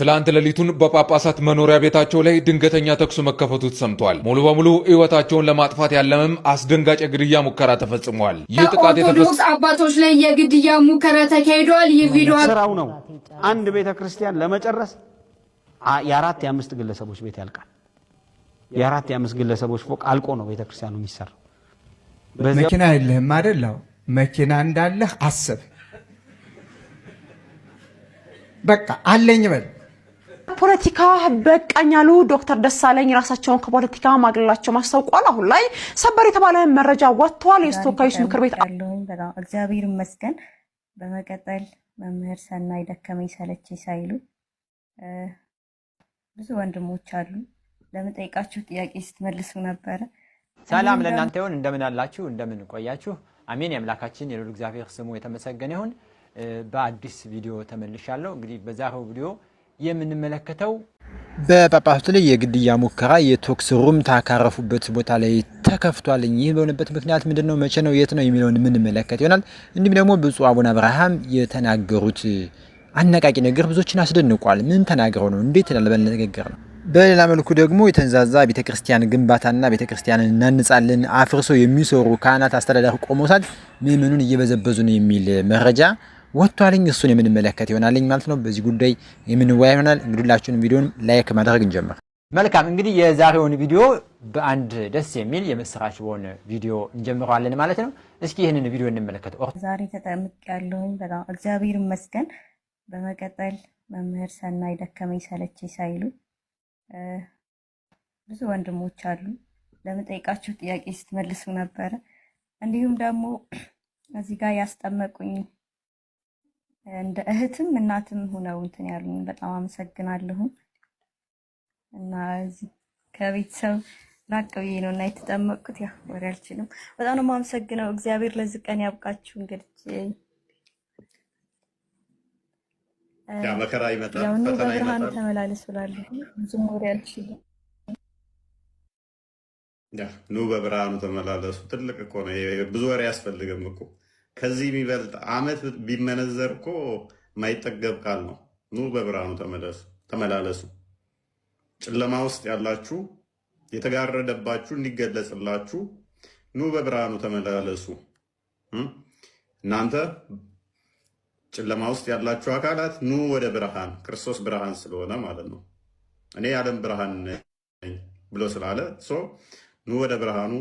ትላንት ሌሊቱን በጳጳሳት መኖሪያ ቤታቸው ላይ ድንገተኛ ተኩስ መከፈቱ ተሰምቷል። ሙሉ በሙሉ ሕይወታቸውን ለማጥፋት ያለምም አስደንጋጭ የግድያ ሙከራ ተፈጽሟል። ይህ ጥቃት ኦርቶዶክስ አባቶች ላይ የግድያ ሙከራ ተካሂዷል። ይህ ቪዲዮ ስራው ነው። አንድ ቤተክርስቲያን ለመጨረስ የአራት የአምስት ግለሰቦች ቤት ያልቃል። የአራት የአምስት ግለሰቦች ፎቅ አልቆ ነው ቤተክርስቲያኑ የሚሰራው። መኪና የለህም አይደል? መኪና እንዳለህ አስብ። በቃ አለኝ በል። ፖለቲካ በቃኝ ያሉ ዶክተር ደሳለኝ ራሳቸውን ከፖለቲካ ማግለላቸው ማስታውቋል። አሁን ላይ ሰበር የተባለ መረጃ ወጥቷል። የተወካዮች ምክር ቤት ያለውን በጣም እግዚአብሔር ይመስገን። በመቀጠል መምህር ሰናይ ደከመኝ ሰለቸኝ ሳይሉ ብዙ ወንድሞች አሉ። ለምጠይቃችሁ ጥያቄ ስትመልሱ ነበረ። ሰላም ለእናንተ ይሁን። እንደምን አላችሁ? እንደምን ቆያችሁ? አሜን። የአምላካችን የልዑል እግዚአብሔር ስሙ የተመሰገነ ይሁን። በአዲስ ቪዲዮ ተመልሻለሁ። እንግዲህ በዛሬው ቪዲዮ የምንመለከተው በጳጳሳቱ ላይ የግድያ ሙከራ የቶክስ ሩምታ ካረፉበት ቦታ ላይ ተከፍቷል። ይህ በሆነበት ምክንያት ምንድነው፣ መቼ ነው፣ የት ነው የሚለውን የምንመለከት ይሆናል። እንዲሁም ደግሞ ብፁዕ አቡነ አብርሃም የተናገሩት አነቃቂ ነገር ብዙዎችን አስደንቋል። ምን ተናግረው ነው? እንዴት ያለ ንግግር ነው? በሌላ መልኩ ደግሞ የተንዛዛ ቤተክርስቲያን ግንባታና ቤተክርስቲያንን እናንጻለን አፍርሶ የሚሰሩ ካህናት፣ አስተዳዳሪ፣ ቆሞሳት ምእመኑን እየበዘበዙ ነው የሚል መረጃ ወጥቷልኝ። እሱን የምንመለከት ይሆናልኝ ማለት ነው። በዚህ ጉዳይ የምንወያይ ይሆናል። እንግዲህ ሁላችሁም ቪዲዮን ላይክ ማድረግ እንጀምር። መልካም። እንግዲህ የዛሬውን ቪዲዮ በአንድ ደስ የሚል የምስራች በሆነ ቪዲዮ እንጀምረዋለን ማለት ነው። እስኪ ይህንን ቪዲዮ እንመለከተው። ዛሬ ተጠምቅ ያለውን በጣም እግዚአብሔር ይመስገን። በመቀጠል መምህር ሰናይ ደከመኝ ሰለቸኝ ሳይሉ ብዙ ወንድሞች አሉ። ለምጠይቃችሁ ጥያቄ ስትመልሱ ነበረ። እንዲሁም ደግሞ እዚህ ጋር ያስጠመቁኝ እንደ እህትም እናትም ሆነው እንትን ያሉኝ በጣም አመሰግናለሁ። እና ከቤተሰብ ራቅ ብዬ ነው እና የተጠመቅኩት። ያው ወሬ አልችልም። በጣም ነው የማመሰግነው። እግዚአብሔር ለዚህ ቀን ያብቃችሁ። እንግዲህ ያ መከራ ይመጣል፣ ያው ፈተና በብርሃን ይመጣል። ተመላለሱ እላለሁ። ብዙም ወሬ አልችልም። ያ ኑ በብርሃኑ ተመላለሱ። ትልቅ እኮ ነው። ብዙ ወሬ አያስፈልግም እኮ። ከዚህ የሚበልጥ ዓመት ቢመነዘር እኮ የማይጠገብ ቃል ነው። ኑ በብርሃኑ ተመላለሱ። ጨለማ ውስጥ ያላችሁ የተጋረደባችሁ እንዲገለጽላችሁ ኑ በብርሃኑ ተመላለሱ። እናንተ ጨለማ ውስጥ ያላችሁ አካላት ኑ ወደ ብርሃን። ክርስቶስ ብርሃን ስለሆነ ማለት ነው። እኔ የዓለም ብርሃን ነኝ ብሎ ስላለ ኑ ወደ ብርሃኑ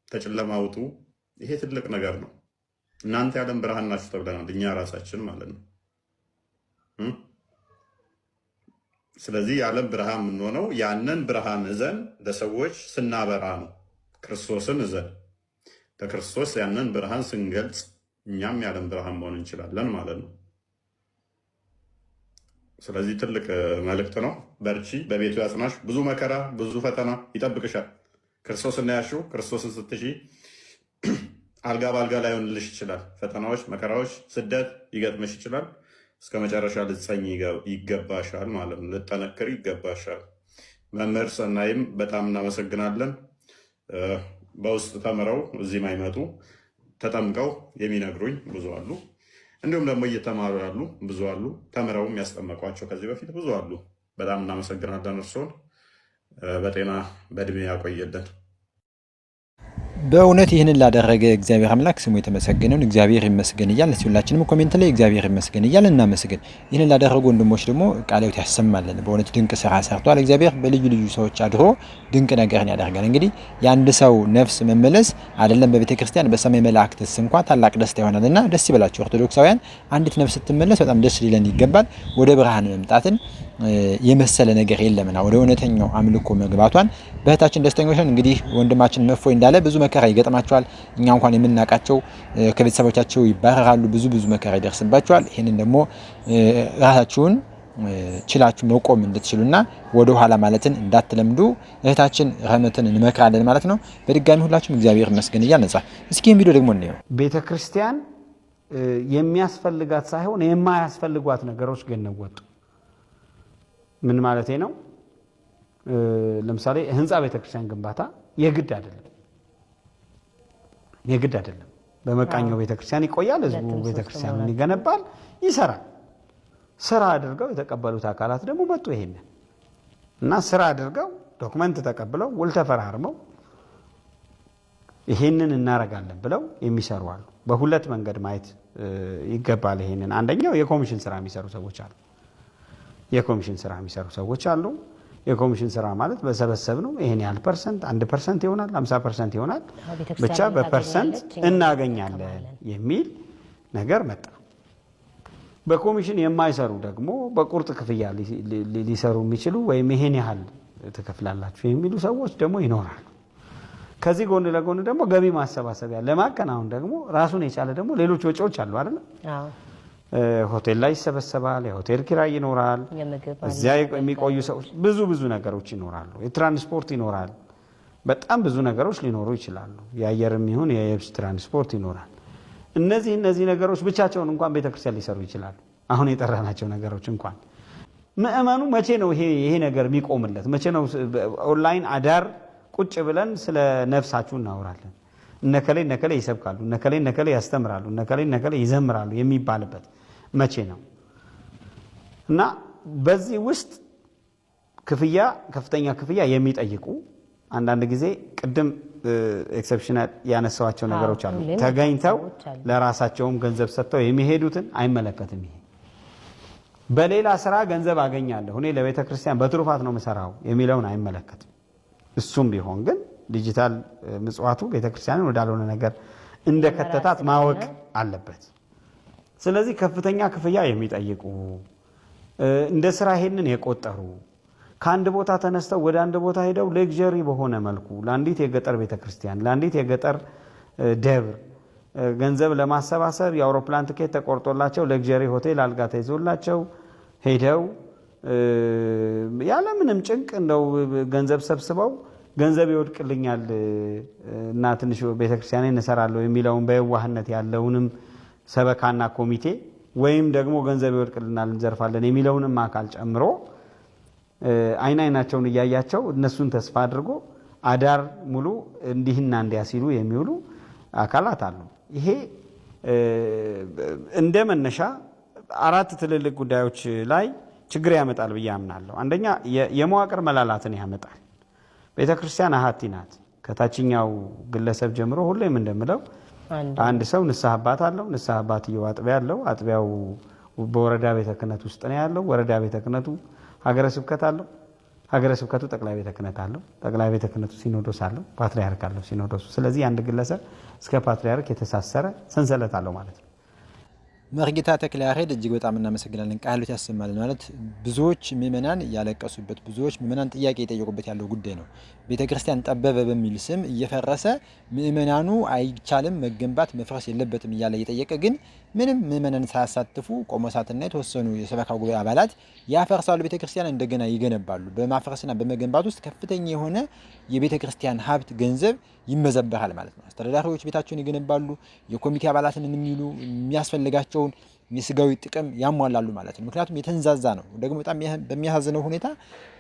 ተጨለማ ውጡ። ይሄ ትልቅ ነገር ነው። እናንተ የዓለም ብርሃን ናችሁ ተብለናል፣ እኛ ራሳችን ማለት ነው። ስለዚህ የዓለም ብርሃን የምንሆነው ያንን ብርሃን እዘን ለሰዎች ስናበራ ነው። ክርስቶስን እዘን ለክርስቶስ ያንን ብርሃን ስንገልጽ እኛም የዓለም ብርሃን መሆን እንችላለን ማለት ነው። ስለዚህ ትልቅ መልእክት ነው። በርቺ፣ በቤቱ ያጽናሽ። ብዙ መከራ፣ ብዙ ፈተና ይጠብቅሻል። ክርስቶስን ያልሽው ክርስቶስን ስትሺ አልጋ በአልጋ ላይሆንልሽ ይችላል። ፈተናዎች፣ መከራዎች፣ ስደት ይገጥምሽ ይችላል። እስከ መጨረሻ ልትጸኝ ይገባሻል ማለት ነው። ልጠነክር ይገባሻል። መምህር ሰናይም በጣም እናመሰግናለን። በውስጥ ተምረው እዚህ ማይመጡ ተጠምቀው የሚነግሩኝ ብዙ አሉ። እንዲሁም ደግሞ እየተማሩ ያሉ ብዙ አሉ። ተምረውም ያስጠመቋቸው ከዚህ በፊት ብዙ አሉ። በጣም እናመሰግናለን። እርስዎን በጤና በእድሜ ያቆየልን። በእውነት ይህንን ላደረገ እግዚአብሔር አምላክ ስሙ የተመሰገነውን እግዚአብሔር ይመስገን እያልን ሁላችንም ኮሜንት ላይ እግዚአብሔር ይመስገን እያልን እናመስግን። ይህንን ላደረጉ ወንድሞች ደግሞ ቃለ ሕይወት ያሰማልን። በእውነት ድንቅ ስራ ሰርቷል። እግዚአብሔር በልዩ ልዩ ሰዎች አድሮ ድንቅ ነገርን ያደርጋል። እንግዲህ የአንድ ሰው ነፍስ መመለስ አይደለም በቤተክርስቲያን በሰማይ መላእክትስ እንኳን ታላቅ ደስታ ይሆናልና ደስ ይበላችሁ ኦርቶዶክሳውያን። አንዲት ነፍስ ስትመለስ በጣም ደስ ሊለን ይገባል። ወደ ብርሃን መምጣትን የመሰለ ነገር የለምና ወደ እውነተኛው አምልኮ መግባቷን በእህታችን ደስተኞች ነን። እንግዲህ ወንድማችን መፎይ እንዳለ ብዙ መከራ ይገጥማቸዋል። እኛ እንኳን የምናውቃቸው ከቤተሰቦቻቸው ይባረራሉ፣ ብዙ መከራ ይደርስባቸዋል። ይህንን ደግሞ ራሳችሁን ችላችሁ መቆም እንድትችሉና ወደ ኋላ ማለትን እንዳትለምዱ እህታችን ረህመትን እንመክራለን ማለት ነው። በድጋሚ ሁላችሁም እግዚአብሔር ይመስገን እያልን እስኪ ይህን ቪዲዮ ደግሞ እንየው። ቤተክርስቲያን የሚያስፈልጋት ሳይሆን የማያስፈልጓት ነገሮች ግን ወጡ። ምን ማለት ነው? ለምሳሌ ህንፃ ቤተክርስቲያን ግንባታ የግድ አይደለም። በመቃኛው ቤተክርስቲያን ይቆያል። ህዝቡ ቤተክርስቲያኑን ይገነባል፣ ይሰራል። ስራ አድርገው የተቀበሉት አካላት ደግሞ መጡ ይሄንን እና ስራ አድርገው ዶክመንት ተቀብለው ውል ተፈራርመው ይሄንን እናረጋለን ብለው የሚሰሩ አሉ። በሁለት መንገድ ማየት ይገባል ይሄንን። አንደኛው የኮሚሽን ስራ የሚሰሩ ሰዎች አሉ። የኮሚሽን ስራ የሚሰሩ ሰዎች አሉ። የኮሚሽን ስራ ማለት በሰበሰብ ነው ይሄን ያህል ፐርሰንት 1% ይሆናል 50% ይሆናል ብቻ በፐርሰንት እናገኛለን የሚል ነገር መጣ። በኮሚሽን የማይሰሩ ደግሞ በቁርጥ ክፍያ ሊሰሩ የሚችሉ ወይም ይሄን ያህል ተከፍላላችሁ የሚሉ ሰዎች ደግሞ ይኖራሉ። ከዚህ ጎን ለጎን ደግሞ ገቢ ማሰባሰቢያ ለማከናወን ደግሞ ራሱን የቻለ ደግሞ ሌሎች ወጪዎች አሉ አይደል? ሆቴል ላይ ይሰበሰባል፣ የሆቴል ኪራይ ይኖራል፣ እዚያ የሚቆዩ ሰዎች ብዙ ነገሮች ይኖራሉ፣ የትራንስፖርት ይኖራል፣ በጣም ብዙ ነገሮች ሊኖሩ ይችላሉ። የአየርም ይሁን የየብስ ትራንስፖርት ይኖራል። እነዚህ ነገሮች ብቻቸውን እንኳን ቤተክርስቲያን ሊሰሩ ይችላሉ። አሁን የጠራናቸው ነገሮች እንኳን ምእመኑ መቼ ነው ይሄ ነገር የሚቆምለት? መቼ ነው ኦንላይን አዳር ቁጭ ብለን ስለ ነፍሳችሁ እናወራለን፣ እነከሌ ይሰብካሉ፣ እነከሌ ያስተምራሉ፣ እነከሌ ይዘምራሉ የሚባልበት መቼ ነው? እና በዚህ ውስጥ ከፍተኛ ክፍያ የሚጠይቁ አንዳንድ ጊዜ ቅድም ኤክሰፕሽናል ያነሳዋቸው ነገሮች አሉ። ተገኝተው ለራሳቸውም ገንዘብ ሰጥተው የሚሄዱትን አይመለከትም። ይሄ በሌላ ስራ ገንዘብ አገኛለሁ እኔ ለቤተ ክርስቲያን በትሩፋት ነው መሰራው የሚለውን አይመለከትም። እሱም ቢሆን ግን ዲጂታል ምጽዋቱ ቤተ ክርስቲያንን ወዳልሆነ ነገር እንደከተታት ማወቅ አለበት። ስለዚህ ከፍተኛ ክፍያ የሚጠይቁ እንደ ስራ ይሄንን የቆጠሩ ከአንድ ቦታ ተነስተው ወደ አንድ ቦታ ሄደው ሌክዠሪ በሆነ መልኩ ለአንዲት የገጠር ቤተክርስቲያን ለአንዲት የገጠር ደብር ገንዘብ ለማሰባሰብ የአውሮፕላን ትኬት ተቆርጦላቸው ሌክዠሪ ሆቴል አልጋ ተይዞላቸው ሄደው ያለ ምንም ጭንቅ እንደው ገንዘብ ሰብስበው ገንዘብ ይወድቅልኛል እና ትንሽ ቤተክርስቲያኔን እሰራለሁ የሚለውን በየዋህነት ያለውንም ሰበካና ኮሚቴ ወይም ደግሞ ገንዘብ ይወድቅልናል እንዘርፋለን የሚለውንም አካል ጨምሮ አይናቸውን እያያቸው እነሱን ተስፋ አድርጎ አዳር ሙሉ እንዲህና እንዲያ ሲሉ የሚውሉ አካላት አሉ። ይሄ እንደ መነሻ አራት ትልልቅ ጉዳዮች ላይ ችግር ያመጣል ብዬ አምናለሁ። አንደኛ የመዋቅር መላላትን ያመጣል። ቤተክርስቲያን አሃቲ ናት። ከታችኛው ግለሰብ ጀምሮ ሁሌም እንደምለው አንድ ሰው ንስሐ አባት አለው። ንስሐ አባትየው አጥቢያ አለው። አጥቢያው በወረዳ ቤተ ክህነት ውስጥ ነው ያለው። ወረዳ ቤተ ክህነቱ ሀገረ ስብከት አለው። ሀገረ ስብከቱ ጠቅላይ ቤተ ክህነት አለው። ጠቅላይ ቤተ ክህነቱ ሲኖዶስ አለው። ፓትርያርክ አለው ሲኖዶሱ። ስለዚህ አንድ ግለሰብ እስከ ፓትርያርክ የተሳሰረ ሰንሰለት አለው ማለት ነው። መርጌታ ተክለ ያሬድ እጅግ በጣም እናመሰግናለን። ቃሎት ያሰማልን። ማለት ብዙዎች ምእመናን ያለቀሱበት ብዙዎች ምእመናን ጥያቄ የጠየቁበት ያለው ጉዳይ ነው። ቤተክርስቲያን ጠበበ በሚል ስም እየፈረሰ ምእመናኑ አይቻልም መገንባት መፍረስ የለበትም እያለ እየጠየቀ ግን ምንም ምእመናን ሳያሳትፉ ቆሞሳትና የተወሰኑ የሰበካ ጉባኤ አባላት ያፈርሳሉ፣ ቤተክርስቲያን እንደገና ይገነባሉ። በማፍረስና በመገንባት ውስጥ ከፍተኛ የሆነ የቤተክርስቲያን ሀብት ገንዘብ ይመዘበራል ማለት ነው። አስተዳዳሪዎች ቤታቸውን ይገነባሉ፣ የኮሚቴ አባላትን የሚያስፈልጋቸውን የስጋዊ ጥቅም ያሟላሉ ማለት ነው። ምክንያቱም የተንዛዛ ነው። ደግሞ በጣም በሚያሳዝነው ሁኔታ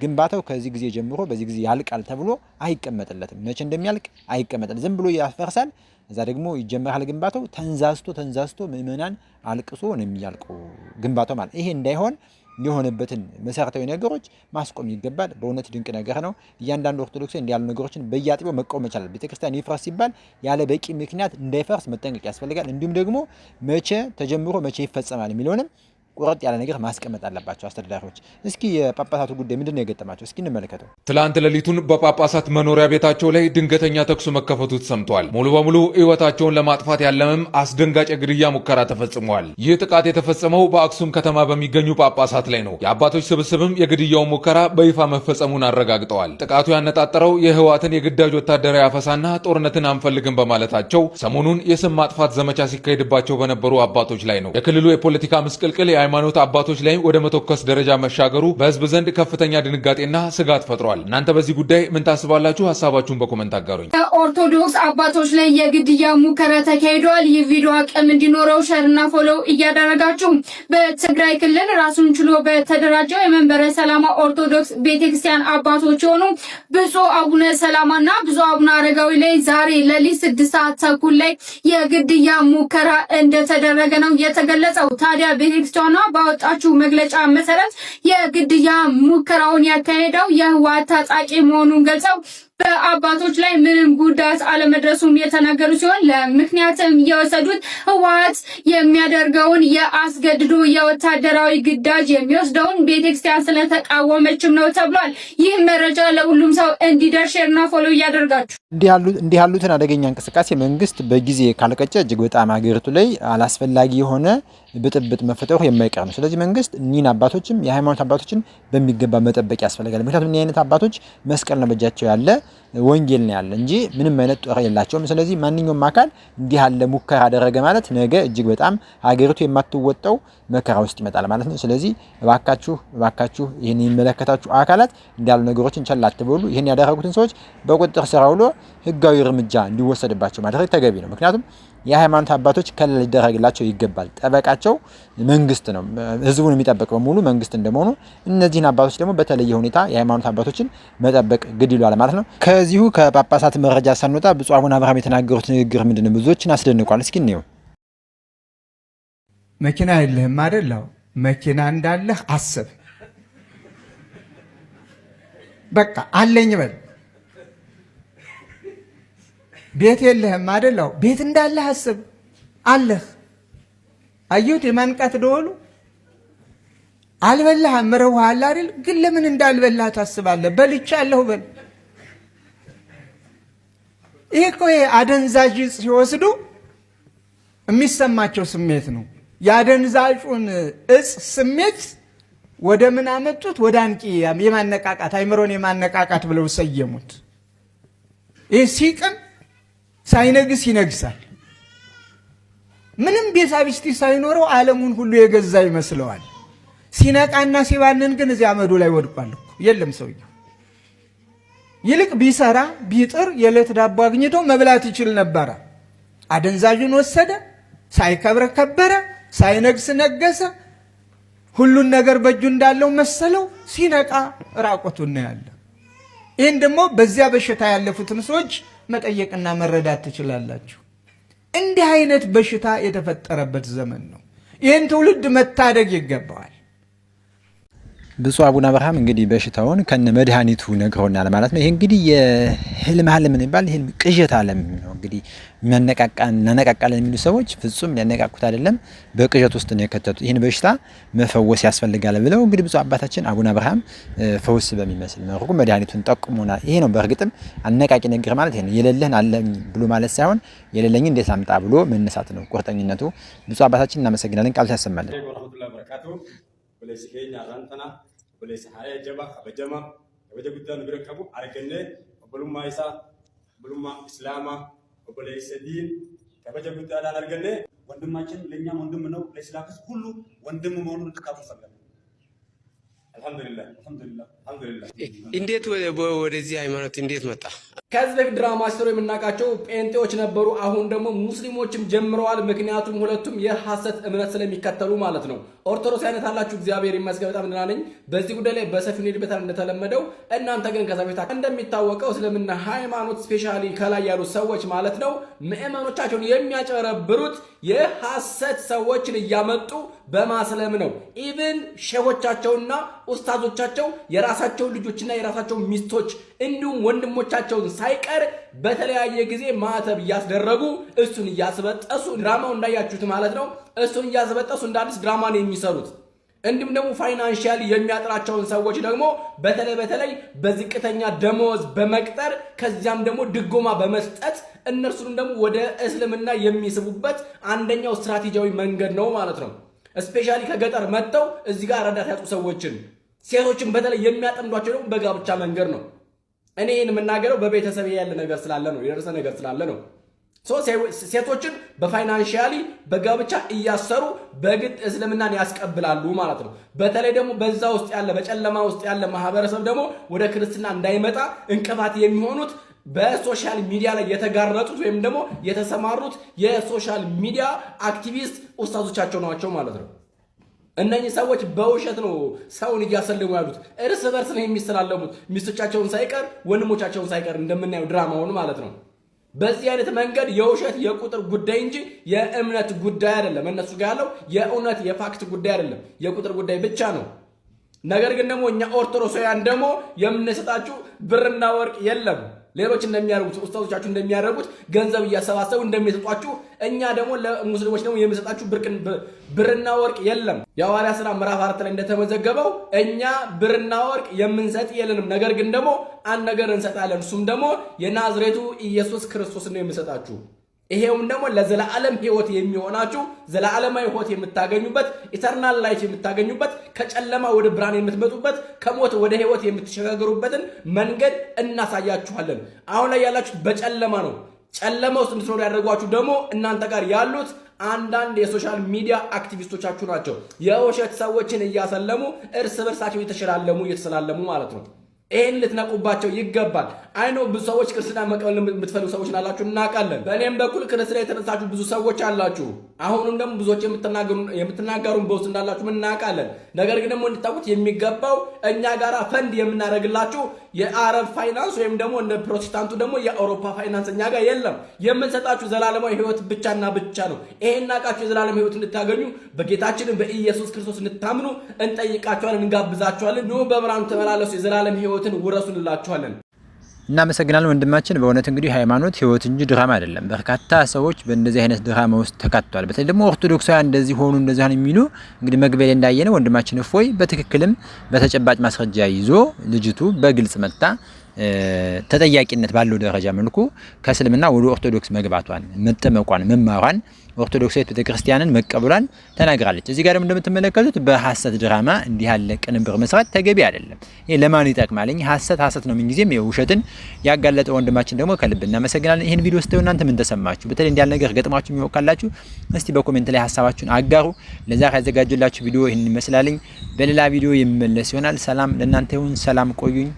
ግንባታው ከዚህ ጊዜ ጀምሮ በዚህ ጊዜ ያልቃል ተብሎ አይቀመጥለትም። መቼ እንደሚያልቅ አይቀመጥም። ዝም ብሎ ያፈርሳል። እዛ ደግሞ ይጀመራል ግንባታው። ተንዛዝቶ ምእመናን አልቅሶ ነው የሚያልቀው ግንባታው ማለት። ይሄ እንዳይሆን የሆነበትን መሰረታዊ ነገሮች ማስቆም ይገባል። በእውነት ድንቅ ነገር ነው። እያንዳንዱ ኦርቶዶክስ እንዲያሉ ነገሮችን በየአጥቢያው መቆም ይችላል። ቤተክርስቲያን ይፍረስ ሲባል ያለ በቂ ምክንያት እንዳይፈርስ መጠንቀቅ ያስፈልጋል። እንዲሁም ደግሞ መቼ ተጀምሮ መቼ ይፈጸማል የሚለውንም ቁርጥ ያለ ነገር ማስቀመጥ አለባቸው አስተዳዳሪዎች። እስኪ የጳጳሳቱ ጉዳይ ምንድነው የገጠማቸው? እስኪ እንመለከተው። ትላንት ሌሊቱን በጳጳሳት መኖሪያ ቤታቸው ላይ ድንገተኛ ተኩስ መከፈቱ ተሰምቷል። ሙሉ በሙሉ ሕይወታቸውን ለማጥፋት ያለምም አስደንጋጭ ግድያ ሙከራ ተፈጽሟል። ይህ ጥቃት የተፈጸመው በአክሱም ከተማ በሚገኙ ጳጳሳት ላይ ነው። የአባቶች ስብስብም የግድያውን ሙከራ በይፋ መፈጸሙን አረጋግጠዋል። ጥቃቱ ያነጣጠረው የህወሓትን የግዳጅ ወታደራዊ አፈሳና ጦርነትን አንፈልግም በማለታቸው ሰሞኑን የስም ማጥፋት ዘመቻ ሲካሄድባቸው በነበሩ አባቶች ላይ ነው። የክልሉ የፖለቲካ ምስቅልቅል የሃይማኖት አባቶች ላይ ወደ መተኮስ ደረጃ መሻገሩ በህዝብ ዘንድ ከፍተኛ ድንጋጤና ስጋት ፈጥሯል። እናንተ በዚህ ጉዳይ ምን ታስባላችሁ? ሀሳባችሁን በኮሜንት አጋሩኝ። ኦርቶዶክስ አባቶች ላይ የግድያ ሙከራ ተካሂዷል። ይህ ቪዲዮ አቅም እንዲኖረው ሸርና ፎሎው እያደረጋችሁ በትግራይ ክልል ራሱን ችሎ በተደራጀው የመንበረ ሰላማ ኦርቶዶክስ ቤተክርስቲያን አባቶች የሆኑ ብፁዕ አቡነ ሰላማና ብፁዕ አቡነ አረጋዊ ላይ ዛሬ ሌሊት 6 ሰዓት ተኩል ላይ የግድያ ሙከራ እንደተደረገ ነው የተገለጸው። ታዲያ ቤተክርስቲያኗ ብልጽግና ባወጣችው መግለጫ መሰረት የግድያ ሙከራውን ያካሄደው የህወሓት ታጣቂ መሆኑን ገልጸው በአባቶች ላይ ምንም ጉዳት አለመድረሱን የተናገሩ ሲሆን ለምክንያትም የወሰዱት ህወሓት የሚያደርገውን የአስገድዶ የወታደራዊ ግዳጅ የሚወስደውን ቤተክርስቲያን ስለተቃወመችም ነው ተብሏል። ይህ መረጃ ለሁሉም ሰው እንዲደርስ ሼርና ፎሎ እያደረጋችሁ እንዲህ ያሉትን አደገኛ እንቅስቃሴ መንግስት በጊዜ ካልቀጨ እጅግ በጣም ሀገሪቱ ላይ አላስፈላጊ የሆነ ብጥብጥ መፈጠሩ የማይቀር ነው። ስለዚህ መንግስት እኒህን አባቶችም የሃይማኖት አባቶችን በሚገባ መጠበቅ ያስፈልጋል። ምክንያቱም እኒህ አይነት አባቶች መስቀል ነው በእጃቸው ያለ ወንጌል ነው ያለ እንጂ ምንም አይነት ጦር የላቸውም። ስለዚህ ማንኛውም አካል እንዲህ ያለ ሙከራ አደረገ ማለት ነገ እጅግ በጣም ሀገሪቱ የማትወጣው መከራ ውስጥ ይመጣል ማለት ነው። ስለዚህ እባካችሁ ይህን የሚመለከታችሁ አካላት እንዲያሉ ነገሮችን ቸል አትበሉ። ይህን ያደረጉትን ሰዎች በቁጥጥር ስር አውሎ ህጋዊ እርምጃ እንዲወሰድባቸው ማድረግ ተገቢ ነው። ምክንያቱም የሃይማኖት አባቶች ከለላ ሊደረግላቸው ይገባል። ጠበቃቸው መንግስት ነው። ህዝቡን የሚጠብቅ በሙሉ መንግስት እንደመሆኑ እነዚህን አባቶች ደግሞ በተለየ ሁኔታ የሃይማኖት አባቶችን መጠበቅ ግድ ይሏል ማለት ነው። ከዚሁ ከጳጳሳት መረጃ ሳንወጣ ብፁዕ አቡነ አብርሃም የተናገሩት ንግግር ምንድነው? ብዙዎችን አስደንቋል። እስኪ እንየው። መኪና የለህም አይደል? መኪና እንዳለህ አስብ። በቃ አለኝ በል። ቤት የለህም አይደል? ቤት እንዳለህ አስብ። አለህ። አዩት የማንቃት ደወሉ። አልበላህም፣ ረውሃል አይደል? ግን ለምን እንዳልበላህ ታስባለህ? በልቻለሁ በል። ይሄ እኮ አደንዛዥ ሲወስዱ የሚሰማቸው ስሜት ነው። የአደንዛዡን እጽ ስሜት ወደ ምን አመጡት? ወደ አንቂ የማነቃቃት አይምሮን የማነቃቃት ብለው ሰየሙት። ይሄ ሲቅም ሳይነግስ ይነግሳል። ምንም ቤሳቢስቲ ሳይኖረው ዓለሙን ሁሉ የገዛ ይመስለዋል። ሲነቃና ሲባንን ግን እዚያ አመዱ ላይ ወድቋል እኮ የለም ሰውየው። ይልቅ ቢሰራ ቢጥር የዕለት ዳቦ አግኝቶ መብላት ይችል ነበረ። አደንዛዡን ወሰደ፣ ሳይከብር ከበረ፣ ሳይነግስ ነገሰ። ሁሉን ነገር በእጁ እንዳለው መሰለው። ሲነቃ ራቆቱን ነው ያለ። ይህን ደግሞ በዚያ በሽታ ያለፉትን ሰዎች መጠየቅና መረዳት ትችላላችሁ። እንዲህ አይነት በሽታ የተፈጠረበት ዘመን ነው። ይህን ትውልድ መታደግ ይገባዋል። ብፁዕ አቡነ አብርሃም እንግዲህ በሽታውን ከነ መድኃኒቱ ነግረውናል ማለት ነው። ይሄ እንግዲህ የህልም ዓለም የሚባል ይሄን ቅዠት ዓለም ነው። እንግዲህ እናነቃቃለን የሚሉ ሰዎች ፍጹም ሊያነቃቁት አይደለም፣ በቅዠት ውስጥ ነው የከተቱት። ይህን በሽታ መፈወስ ያስፈልጋል ብለው እንግዲህ ብፁዕ አባታችን አቡነ አብርሃም ፈውስ በሚመስል መልኩ መድኃኒቱን ጠቁሞናል። ይሄ ነው በእርግጥም አነቃቂ ነገር ማለት ይሄ ነው። የሌለህን አለኝ ብሎ ማለት ሳይሆን የሌለኝን እንዴት አምጣ ብሎ መነሳት ነው ቁርጠኝነቱ። ብፁዕ አባታችን እናመሰግናለን። ቃል ያሰማልን። Bolessi haya jaba kabajama kabaja guddaa nu bira qabu argannee obbolummaa isaa obbolummaa islaamaa obboleessa diin kabaja guddaadhaan argannee ወንድማችን ለእኛም ወንድም ነው፣ ለእስላምስ ሁሉ ወንድም መሆኑን ተካፉ ፈለገ። አልሐምዱሊላህ። እንዴት ወደዚህ ሃይማኖት እንዴት መጣ? ከዚህ በፊት ድራማ ሲሰሩ የምናውቃቸው ጴንጤዎች ነበሩ። አሁን ደግሞ ሙስሊሞችም ጀምረዋል። ምክንያቱም ሁለቱም የሐሰት እምነት ስለሚከተሉ ማለት ነው። ኦርቶዶክስ አይነት አላችሁ፣ እግዚአብሔር ይመስገን በጣም ደህና ነኝ። በዚህ ጉዳይ ላይ በሰፊው እንሄድበታል እንደተለመደው። እናንተ ግን ከዛ በፊት እንደሚታወቀው እስልምና ሃይማኖት ስፔሻሊ ከላይ ያሉ ሰዎች ማለት ነው ምዕመኖቻቸውን የሚያጨረብሩት የሐሰት ሰዎችን እያመጡ በማስለም ነው። ኢቭን ሼሆቻቸውና ኡስታዞቻቸው የራሳቸውን ልጆችና የራሳቸውን ሚስቶች እንዲሁም ወንድሞቻቸውን ሳይቀር በተለያየ ጊዜ ማዕተብ እያስደረጉ እሱን እያስበጠሱ ድራማው እንዳያችሁት ማለት ነው። እሱን እያስበጠሱ እንደ አዲስ ድራማ ነው የሚሰሩት። እንዲሁም ደግሞ ፋይናንሻሊ የሚያጥራቸውን ሰዎች ደግሞ በተለይ በዝቅተኛ ደመወዝ በመቅጠር ከዚያም ደግሞ ድጎማ በመስጠት እነርሱን ደግሞ ወደ እስልምና የሚስቡበት አንደኛው ስትራቴጂያዊ መንገድ ነው ማለት ነው። ስፔሻሊ ከገጠር መጥተው እዚህ ጋር ረዳት ያጡ ሰዎችን ሴቶችን በተለይ የሚያጠምዷቸው ደግሞ በጋብቻ መንገድ ነው። እኔ ይህን የምናገረው በቤተሰብ ያለ ነገር ስላለ ነው፣ የደረሰ ነገር ስላለ ነው። ሴቶችን በፋይናንሻሊ በጋብቻ እያሰሩ በግድ እስልምናን ያስቀብላሉ ማለት ነው። በተለይ ደግሞ በዛ ውስጥ ያለ በጨለማ ውስጥ ያለ ማህበረሰብ ደግሞ ወደ ክርስትና እንዳይመጣ እንቅፋት የሚሆኑት በሶሻል ሚዲያ ላይ የተጋረጡት ወይም ደግሞ የተሰማሩት የሶሻል ሚዲያ አክቲቪስት ኡስታዞቻቸው ናቸው ማለት ነው። እነኚህ ሰዎች በውሸት ነው ሰውን እያሰለሙ ያሉት። እርስ በርስ ነው የሚሰላለሙት፣ ሚስቶቻቸውን ሳይቀር ወንድሞቻቸውን ሳይቀር እንደምናየው ድራማውን ማለት ነው። በዚህ አይነት መንገድ የውሸት የቁጥር ጉዳይ እንጂ የእምነት ጉዳይ አይደለም። እነሱ ጋር ያለው የእውነት የፋክት ጉዳይ አይደለም፣ የቁጥር ጉዳይ ብቻ ነው። ነገር ግን ደግሞ እኛ ኦርቶዶክሳውያን ደግሞ የምንሰጣችሁ ብርና ወርቅ የለም። ሌሎች እንደሚያደርጉት ኡስታዞቻችሁ እንደሚያደርጉት ገንዘብ እያሰባሰቡ እንደሚሰጧችሁ እኛ ደግሞ ለሙስሊሞች ደግሞ የምንሰጣችሁ ብርና ወርቅ የለም። የሐዋርያት ሥራ ምዕራፍ 4 ላይ እንደተመዘገበው እኛ ብርና ወርቅ የምንሰጥ የለንም። ነገር ግን ደግሞ አንድ ነገር እንሰጣለን። እሱም ደግሞ የናዝሬቱ ኢየሱስ ክርስቶስ ነው የምንሰጣችሁ። ይሄውም ደግሞ ለዘላለም ሕይወት የሚሆናችሁ ዘላለማዊ ሕይወት የምታገኙበት ኢተርናል ላይፍ የምታገኙበት ከጨለማ ወደ ብርሃን የምትመጡበት ከሞት ወደ ሕይወት የምትሸጋገሩበትን መንገድ እናሳያችኋለን። አሁን ላይ ያላችሁት በጨለማ ነው። ጨለማ ውስጥ እንድትኖሩ ያደርጓችሁ ደግሞ እናንተ ጋር ያሉት አንዳንድ የሶሻል ሚዲያ አክቲቪስቶቻችሁ ናቸው። የውሸት ሰዎችን እያሰለሙ እርስ በርሳቸው እየተሰላለሙ ማለት ነው። ይሄን ልትነቁባቸው ይገባል። አይኖ ብዙ ሰዎች ክርስትና መቀበል የምትፈልጉ ሰዎች ናላችሁ እናውቃለን። በእኔም በኩል ክርስትና የተነሳችሁ ብዙ ሰዎች አላችሁ። አሁንም ደግሞ ብዙዎች የምትናገሩን በውስጥ እንዳላችሁ እናውቃለን። ነገር ግን ደግሞ እንድታውቁት የሚገባው እኛ ጋራ ፈንድ የምናደርግላችሁ የአረብ ፋይናንስ ወይም ደግሞ እንደ ፕሮቴስታንቱ ደግሞ የአውሮፓ ፋይናንስ እኛ ጋር የለም። የምንሰጣችሁ ዘላለማዊ ሕይወት ብቻና ብቻ ነው። ይሄን ናቃችሁ የዘላለም ሕይወት እንድታገኙ በጌታችን በኢየሱስ ክርስቶስ እንድታምኑ እንጠይቃችኋለን፣ እንጋብዛችኋለን። ኑ በብርሃኑ ተመላለሱ፣ የዘላለም ሕይወትን ውረሱ እንላችኋለን። እናመሰግናለን ወንድማችን። በእውነት እንግዲህ ሃይማኖት ህይወት እንጂ ድራማ አይደለም። በርካታ ሰዎች በእንደዚህ አይነት ድራማ ውስጥ ተካተዋል። በተለይ ደግሞ ኦርቶዶክሳውያን እንደዚህ ሆኑ እንደዚህ ሆኑ የሚሉ እንግዲህ መግቢያ ላይ እንዳየነው ወንድማችን እፎይ በትክክልም በተጨባጭ ማስረጃ ይዞ ልጅቱ በግልጽ መጣ ተጠያቂነት ባለው ደረጃ መልኩ ከእስልምና ወደ ኦርቶዶክስ መግባቷን መጠመቋን መማሯን ኦርቶዶክሳዊት ቤተክርስቲያንን መቀበሏን ተናግራለች። እዚህ ጋርም እንደምትመለከቱት በሐሰት ድራማ እንዲህ ያለ ቅንብር መስራት ተገቢ አይደለም። ይሄ ለማን ይጠቅማል? ሐሰት ነው። ምን ጊዜም የውሸትን ያጋለጠ ወንድማችን ደግሞ ከልብ እናመሰግናለን። ይሄን ቪዲዮ ስተው እናንተ ምን ተሰማችሁ? በተለይ እንዲህ ያለ ነገር ገጥማችሁ የሚወቃላችሁ እስቲ በኮሜንት ላይ ሐሳባችሁን አጋሩ። ለዛሬ ያዘጋጀላችሁ ቪዲዮ ይሄን ይመስላልኝ። በሌላ ቪዲዮ የሚመለስ ይሆናል። ሰላም ለእናንተ ይሁን። ሰላም ቆዩኝ።